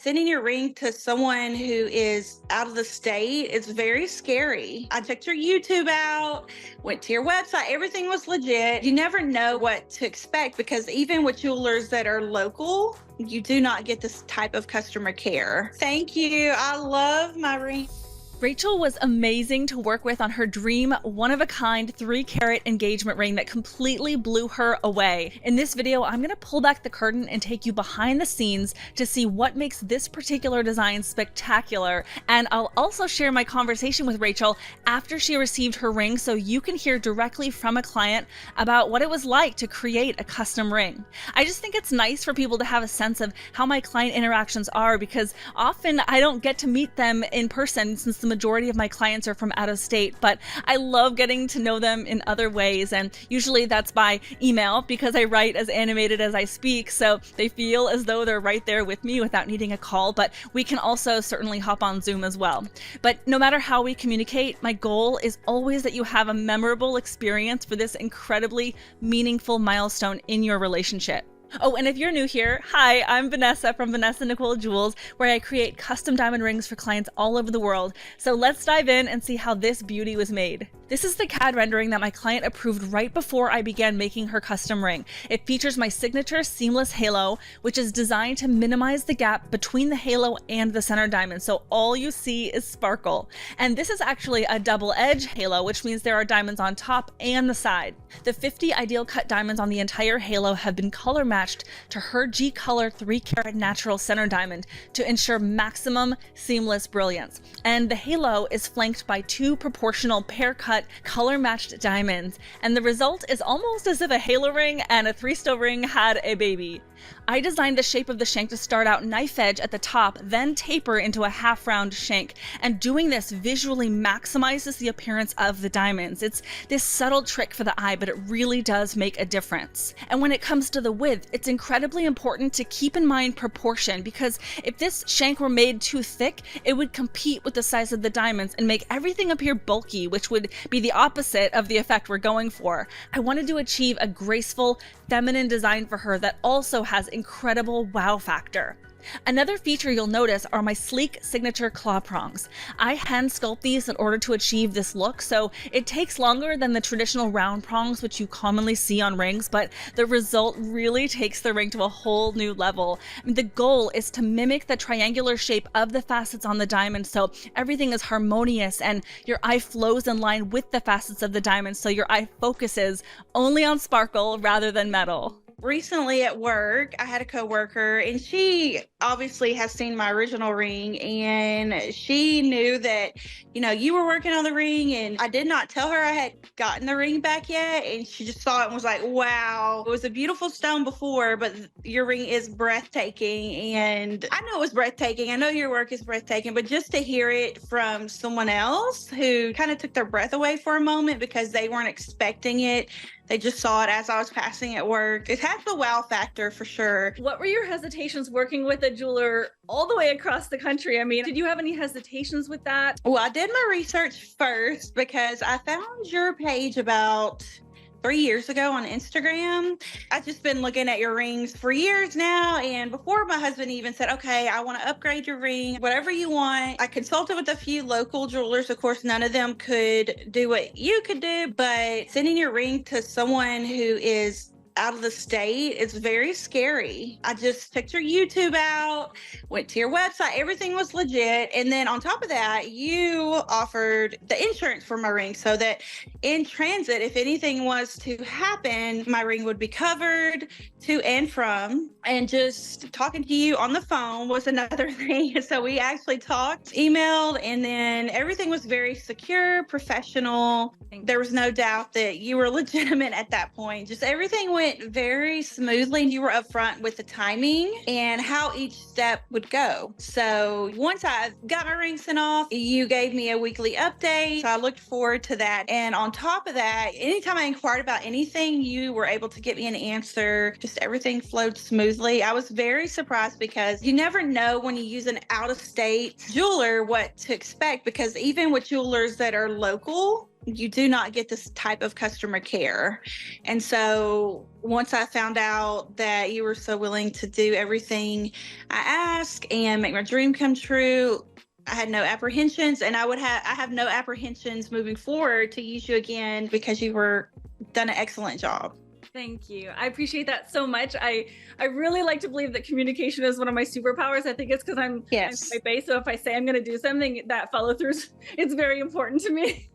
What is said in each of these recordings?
Sending your ring to someone who is out of the state is very scary. I checked your YouTube out, went to your website, everything was legit. You never know what to expect because even with jewelers that are local, you do not get this type of customer care. Thank you. I love my ring. Racheal was amazing to work with on her dream, one-of-a-kind 3-carat engagement ring that completely blew her away. In this video, I'm going to pull back the curtain and take you behind the scenes to see what makes this particular design spectacular. And I'll also share my conversation with Racheal after she received her ring so you can hear directly from a client about what it was like to create a custom ring. I just think it's nice for people to have a sense of how my client interactions are because often I don't get to meet them in person since the majority of my clients are from out of state, but I love getting to know them in other ways, and usually that's by email because I write as animated as I speak, so they feel as though they're right there with me without needing a call, but we can also certainly hop on Zoom as well. But no matter how we communicate, my goal is always that you have a memorable experience for this incredibly meaningful milestone in your relationship. Oh, and if you're new here, hi, I'm Vanessa from Vanessa Nicole Jewels, where I create custom diamond rings for clients all over the world. So let's dive in and see how this beauty was made. This is the CAD rendering that my client approved right before I began making her custom ring. It features my signature seamless halo, which is designed to minimize the gap between the halo and the center diamond, so all you see is sparkle. And this is actually a double edge halo, which means there are diamonds on top and the side. The 50 ideal cut diamonds on the entire halo have been color matched to her G-color 3-carat natural center diamond to ensure maximum seamless brilliance. And the halo is flanked by 2 proportional pear-cut color-matched diamonds, and the result is almost as if a halo ring and a 3-stow ring had a baby. I designed the shape of the shank to start out knife edge at the top, then taper into a half-round shank, and doing this visually maximizes the appearance of the diamonds. It's this subtle trick for the eye, but it really does make a difference. And when it comes to the width, it's incredibly important to keep in mind proportion, because if this shank were made too thick, it would compete with the size of the diamonds and make everything appear bulky, which would be the opposite of the effect we're going for. I wanted to achieve a graceful, feminine design for her that also has incredible wow factor. Another feature you'll notice are my sleek signature claw prongs. I hand sculpt these in order to achieve this look, so it takes longer than the traditional round prongs which you commonly see on rings, but the result really takes the ring to a whole new level. The goal is to mimic the triangular shape of the facets on the diamond so everything is harmonious and your eye flows in line with the facets of the diamond so your eye focuses only on sparkle rather than metal. Recently at work, I had a coworker and she obviously has seen my original ring and she knew that, you were working on the ring, and I did not tell her I had gotten the ring back yet. And she just saw it and was like, wow, it was a beautiful stone before, but your ring is breathtaking. And I know it was breathtaking. I know your work is breathtaking, but just to hear it from someone else who kind of took their breath away for a moment because they weren't expecting it. They just saw it as I was passing at work. It has the wow factor for sure. What were your hesitations working with a jeweler all the way across the country? I mean, did you have any hesitations with that? Well, I did my research first because I found your page about 3 years ago on Instagram. I've just been looking at your rings for years now. And before my husband even said, okay, I want to upgrade your ring, whatever you want. I consulted with a few local jewelers. Of course, none of them could do what you could do, but sending your ring to someone who is out of the state, it's very scary. I just checked your YouTube out, went to your website, everything was legit. And then on top of that, you offered the insurance for my ring so that in transit, if anything was to happen, my ring would be covered to and from. And just talking to you on the phone was another thing. So we actually talked, emailed, and then everything was very secure, professional. There was no doubt that you were legitimate at that point. Just everything went very smoothly. You were upfront with the timing and how each step would go. So once I got my ring sent off, you gave me a weekly update. So I looked forward to that. And on top of that, anytime I inquired about anything, you were able to get me an answer. Just everything flowed smoothly. I was very surprised because you never know when you use an out-of-state jeweler what to expect, because even with jewelers that are local, you do not get this type of customer care. And so once I found out that you were so willing to do everything I ask and make my dream come true, I had no apprehensions, and I have no apprehensions moving forward to use you again, because you were done an excellent job. Thank you. I appreciate that so much. I really like to believe that communication is one of my superpowers. I think it's because I'm type A. So if I say I'm going to do something, that follow through, it's very important to me.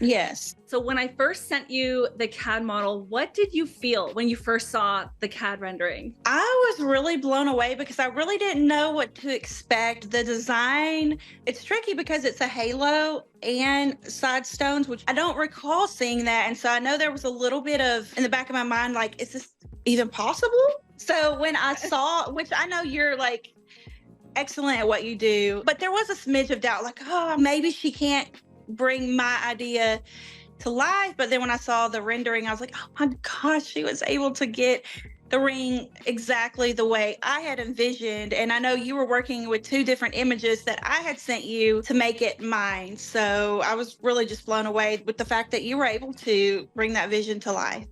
Yes. So when I first sent you the CAD model, what did you feel when you first saw the CAD rendering? I was really blown away because I really didn't know what to expect. The design, it's tricky because it's a halo and side stones, which I don't recall seeing that. And so I know there was a little bit of, in the back of my mind, like, is this even possible? So when I saw, which I know you're like excellent at what you do, but there was a smidge of doubt, like, oh, maybe she can't bring my idea to life. But then when I saw the rendering, I was like, oh my gosh, she was able to get the ring exactly the way I had envisioned. And I know you were working with 2 different images that I had sent you to make it mine. So I was really just blown away with the fact that you were able to bring that vision to life.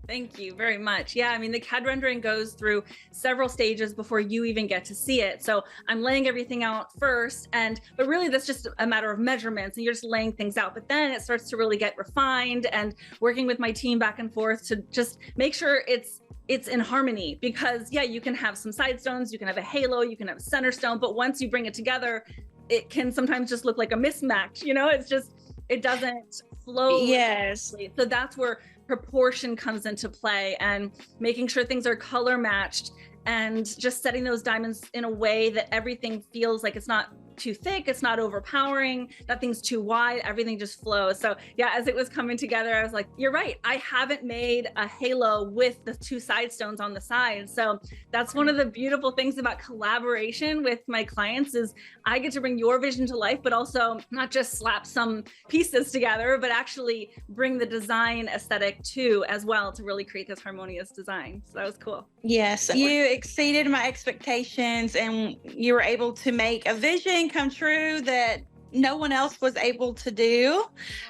Thank you very much. Yeah, I mean, the CAD rendering goes through several stages before you even get to see it. So I'm laying everything out first, but really that's just a matter of measurements, and you're just laying things out. But then it starts to really get refined, and working with my team back and forth to just make sure it's in harmony. Because yeah, you can have some side stones, you can have a halo, you can have a center stone, but once you bring it together, it can sometimes just look like a mismatch. You know, it doesn't flow. Yes. So that's where proportion comes into play, and making sure things are color matched, and just setting those diamonds in a way that everything feels like it's not too thick, it's not overpowering, nothing's too wide, everything just flows. So yeah, as it was coming together, I was like, you're right, I haven't made a halo with the 2 side stones on the side. So that's one of the beautiful things about collaboration with my clients, is I get to bring your vision to life, but also not just slap some pieces together, but actually bring the design aesthetic too as well, to really create this harmonious design. So that was cool. Yes, you exceeded my expectations, and you were able to make a vision come true that no one else was able to do.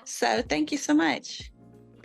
So thank you so much.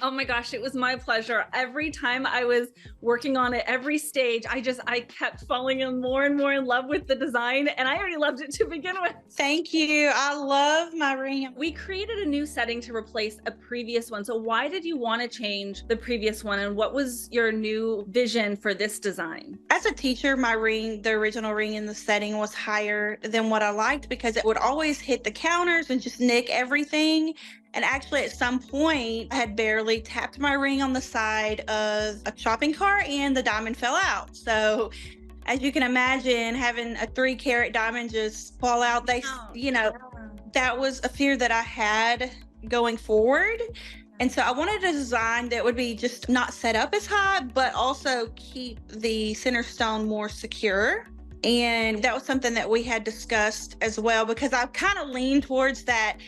Oh my gosh, it was my pleasure. Every time I was working on it, every stage, I kept falling in more and more in love with the design, and I already loved it to begin with. Thank you. I love my ring. We created a new setting to replace a previous one. So why did you want to change the previous one, and what was your new vision for this design? As a teacher, my ring, the original ring in the setting, was higher than what I liked because it would always hit the counters and just nick everything. And actually, at some point, I had barely tapped my ring on the side of a shopping cart and the diamond fell out. So as you can imagine, having a 3-carat diamond just fall out, that was a fear that I had going forward. And so I wanted a design that would be just not set up as high, but also keep the center stone more secure. And that was something that we had discussed as well, because I kind of leaned towards that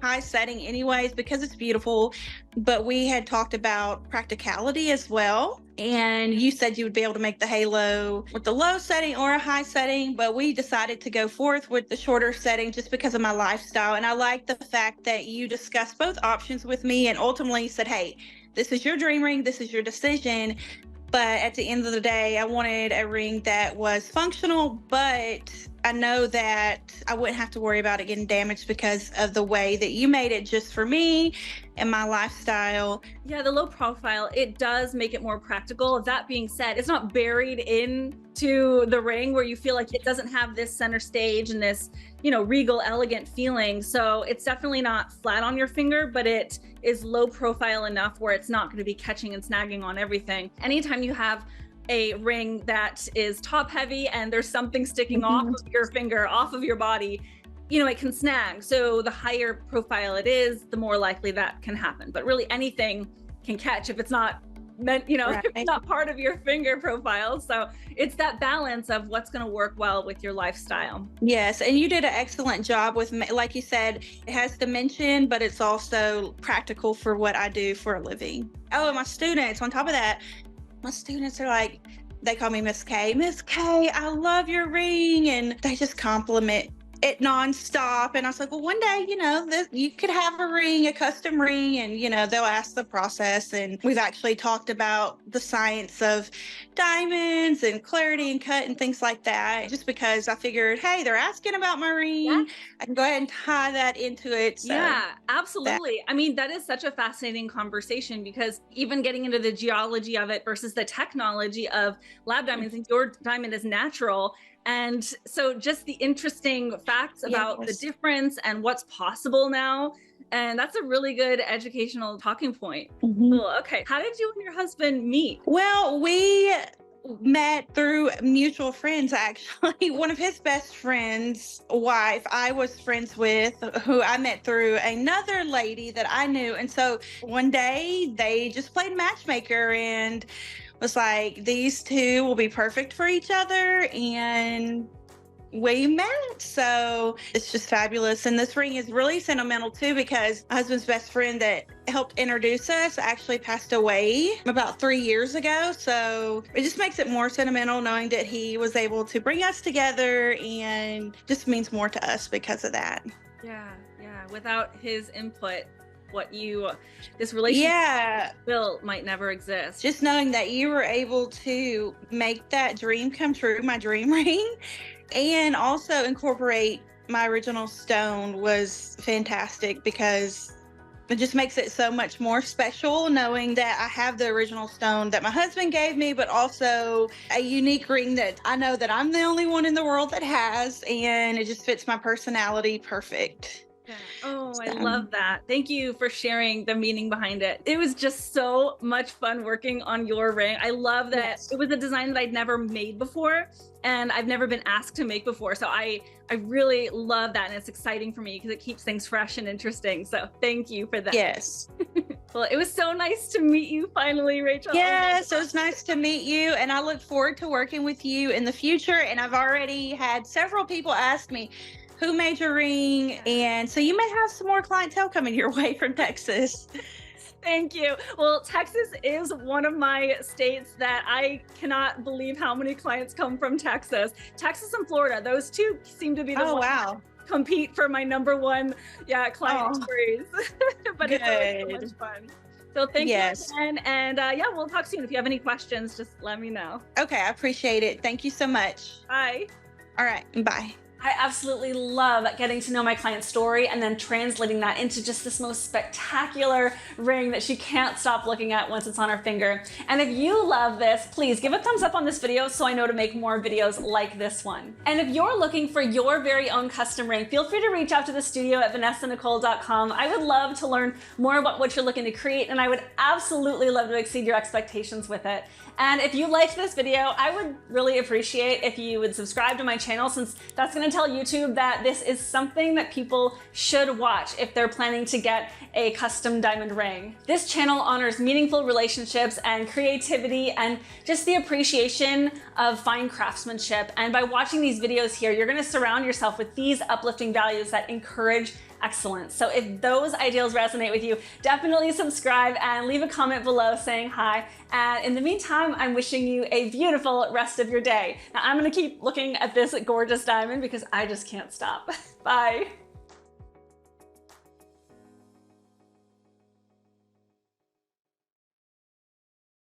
high setting anyways, because it's beautiful, but we had talked about practicality as well. And you said you would be able to make the halo with the low setting or a high setting, but we decided to go forth with the shorter setting just because of my lifestyle. And I like the fact that you discussed both options with me and ultimately said, hey, this is your dream ring, this is your decision. But at the end of the day, I wanted a ring that was functional, but I know that I wouldn't have to worry about it getting damaged because of the way that you made it just for me and my lifestyle. Yeah, the low profile, it does make it more practical. That being said, it's not buried into the ring where you feel like it doesn't have this center stage and this, regal, elegant feeling. So it's definitely not flat on your finger, but it is low profile enough where it's not going to be catching and snagging on everything. Anytime you have a ring that is top heavy and there's something sticking off of your finger, off of your body, it can snag. So the higher profile it is, the more likely that can happen. But really anything can catch if it's not meant, Right. if it's not part of your finger profile. So it's that balance of what's going to work well with your lifestyle. Yes, and you did an excellent job with, like you said, it has dimension, but it's also practical for what I do for a living. Oh, and my students, on top of that, my students are like, they call me Miss K. Miss K, I love your ring. And they just compliment it nonstop. And I was like, well, one day, you could have a ring, a custom ring, and, they'll ask the process. And we've actually talked about the science of diamonds and clarity and cut and things like that, just because I figured, hey, they're asking about my ring. I can go ahead and tie that into it. So yeah, absolutely. I mean, that is such a fascinating conversation, because even getting into the geology of it versus the technology of lab diamonds, and your diamond is natural. And so just the interesting facts about the difference and what's possible now. And that's a really good educational talking point. Cool. Okay. How did you and your husband meet? Well, we met through mutual friends, actually. One of his best friends' wife, I was friends with, who I met through another lady that I knew. And so one day they just played matchmaker and was like, these two will be perfect for each other. And we met. So it's just fabulous. And this ring is really sentimental too, because my husband's best friend that helped introduce us actually passed away about 3 years ago. So it just makes it more sentimental knowing that he was able to bring us together, and just means more to us because of that. Yeah. Without his input, this relationship might never exist. Just knowing that you were able to make that dream come true, my dream ring, and also incorporate my original stone was fantastic, because it just makes it so much more special knowing that I have the original stone that my husband gave me, but also a unique ring that I know that I'm the only one in the world that has, and it just fits my personality perfect. Yeah. Oh, I love that. Thank you for sharing the meaning behind it. It was just so much fun working on your ring. I love that it was a design that I'd never made before, and I've never been asked to make before. So I really love that, and it's exciting for me because it keeps things fresh and interesting. So thank you for that. Yes. Well, it was so nice to meet you finally, Racheal. Yes, it was nice to meet you, and I look forward to working with you in the future. And I've already had several people ask me, who made your ring? And so you may have some more clientele coming your way from Texas. Thank you. Well, Texas is one of my states that I cannot believe how many clients come from Texas. Texas and Florida, those two seem to be the ones that compete for my #1 client inquiries. But it's always so much fun. So thank you again. And we'll talk soon. If you have any questions, just let me know. Okay, I appreciate it. Thank you so much. Bye. All right, bye. I absolutely love getting to know my client's story and then translating that into just this most spectacular ring that she can't stop looking at once it's on her finger. And if you love this, please give a thumbs up on this video so I know to make more videos like this one. And if you're looking for your very own custom ring, feel free to reach out to the studio at vanessanicole.com. I would love to learn more about what you're looking to create, and I would absolutely love to exceed your expectations with it. And if you liked this video, I would really appreciate if you would subscribe to my channel, since that's going to tell YouTube that this is something that people should watch if they're planning to get a custom diamond ring. This channel honors meaningful relationships and creativity and just the appreciation of fine craftsmanship. And by watching these videos here, you're going to surround yourself with these uplifting values that encourage excellence. So if those ideals resonate with you, definitely subscribe and leave a comment below saying hi. And in the meantime, I'm wishing you a beautiful rest of your day. Now I'm going to keep looking at this gorgeous diamond because I just can't stop. Bye.